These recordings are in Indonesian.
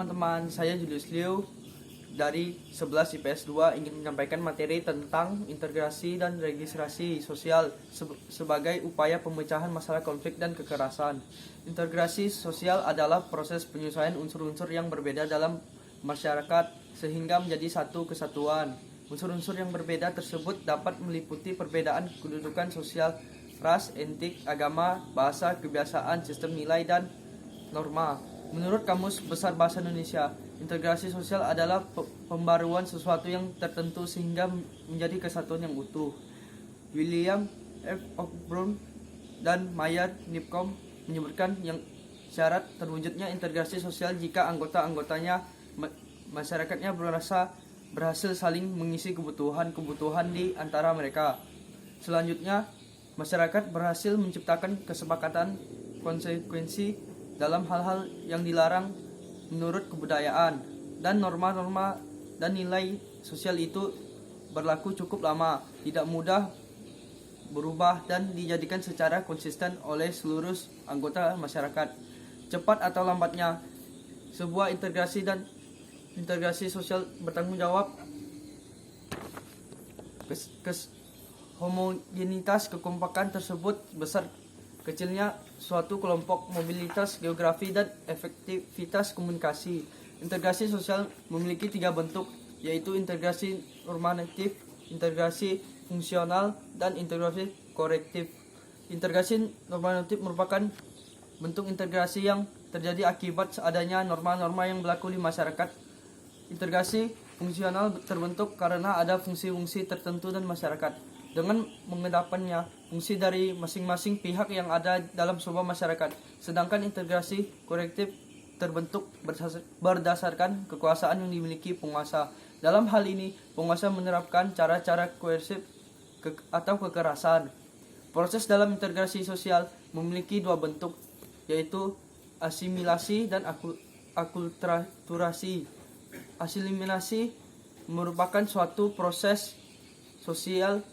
teman-teman, saya Julius Liu dari 11 IPS 2 ingin menyampaikan materi tentang integrasi dan registrasi sosial sebagai upaya pemecahan masalah konflik dan kekerasan. Integrasi sosial adalah proses penyelesaian unsur-unsur yang berbeda dalam masyarakat sehingga menjadi satu kesatuan. Unsur-unsur yang berbeda tersebut dapat meliputi perbedaan kedudukan sosial, ras, etik, agama, bahasa, kebiasaan, sistem nilai, dan norma. Menurut Kamus Besar Bahasa Indonesia, integrasi sosial adalah pembaruan sesuatu yang tertentu sehingga menjadi kesatuan yang utuh. William F. Brown dan Maya Nipkom menyebutkan yang syarat terwujudnya integrasi sosial jika anggota-anggotanya masyarakatnya berhasil saling mengisi kebutuhan-kebutuhan di antara mereka. Selanjutnya, masyarakat berhasil menciptakan kesepakatan konsekuensi dalam hal-hal yang dilarang menurut kebudayaan, dan norma-norma dan nilai sosial itu berlaku cukup lama, tidak mudah berubah dan dijadikan secara konsisten oleh seluruh anggota masyarakat. Cepat atau lambatnya, sebuah integrasi sosial bertanggung jawab homogenitas kekompakan tersebut besar kecilnya suatu kelompok, mobilitas geografi, dan efektivitas komunikasi. Integrasi sosial memiliki 3 bentuk, yaitu integrasi normatif, integrasi fungsional, dan integrasi korektif. Integrasi normatif merupakan bentuk integrasi yang terjadi akibat adanya norma-norma yang berlaku di masyarakat. Integrasi fungsional terbentuk karena ada fungsi-fungsi tertentu dan masyarakat. Dengan mengedepannya fungsi dari masing-masing pihak yang ada dalam sebuah masyarakat. Sedangkan integrasi korektif terbentuk berdasarkan kekuasaan yang dimiliki penguasa. Dalam hal ini, penguasa menerapkan cara-cara koersif atau kekerasan. Proses dalam integrasi sosial memiliki 2 bentuk, yaitu asimilasi dan akulturasi. Asimilasi merupakan suatu proses sosial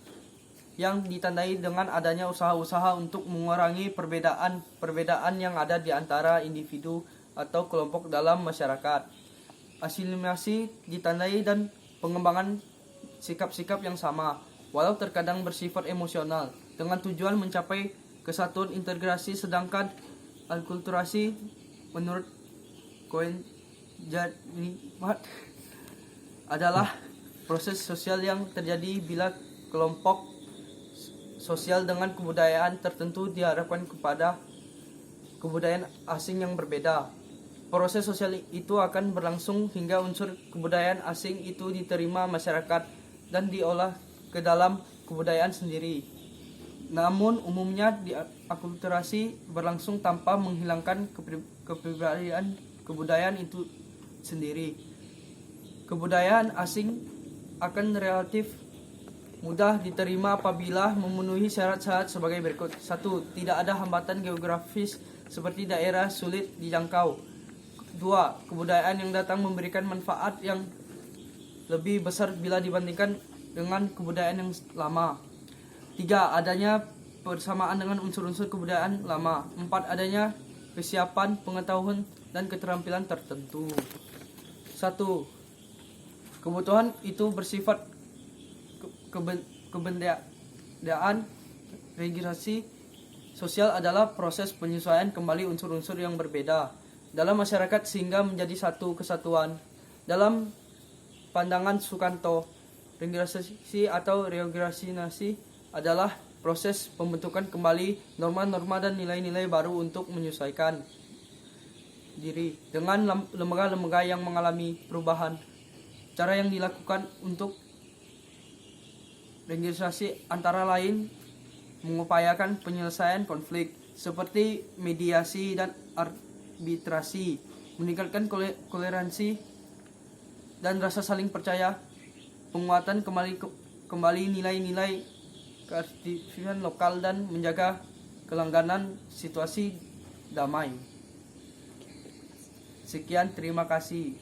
yang ditandai dengan adanya usaha-usaha untuk mengurangi perbedaan yang ada di antara individu atau kelompok dalam masyarakat. Asimilasi ditandai dan pengembangan sikap-sikap yang sama, walau terkadang bersifat emosional, dengan tujuan mencapai kesatuan integrasi. Sedangkan akulturasi menurut Cohen adalah proses sosial yang terjadi bila kelompok sosial dengan kebudayaan tertentu diharapkan kepada kebudayaan asing yang berbeda. Proses sosial itu akan berlangsung hingga unsur kebudayaan asing itu diterima masyarakat dan diolah ke dalam kebudayaan sendiri. Namun umumnya akulturasi berlangsung tanpa menghilangkan kepribadian kebudayaan itu sendiri. Kebudayaan asing akan relatif mudah diterima apabila memenuhi syarat-syarat sebagai berikut. 1. Tidak ada hambatan geografis seperti daerah sulit dijangkau. 2. Kebudayaan yang datang memberikan manfaat yang lebih besar bila dibandingkan dengan kebudayaan yang lama. 3. Adanya persamaan dengan unsur-unsur kebudayaan lama. 4. Adanya kesiapan, pengetahuan, dan keterampilan tertentu. 1. Kebutuhan itu bersifat kebendaan. Registrasi sosial adalah proses penyesuaian kembali unsur-unsur yang berbeda dalam masyarakat sehingga menjadi satu kesatuan. Dalam pandangan Sukanto, registrasi atau reorganisasi adalah proses pembentukan kembali norma-norma dan nilai-nilai baru untuk menyesuaikan diri dengan lembaga-lembaga yang mengalami perubahan. Cara yang dilakukan untuk registrasi antara lain mengupayakan penyelesaian konflik seperti mediasi dan arbitrasi, meningkatkan toleransi dan rasa saling percaya, penguatan kembali nilai-nilai keartifan lokal, dan menjaga kelanggangan situasi damai. Sekian, terima kasih.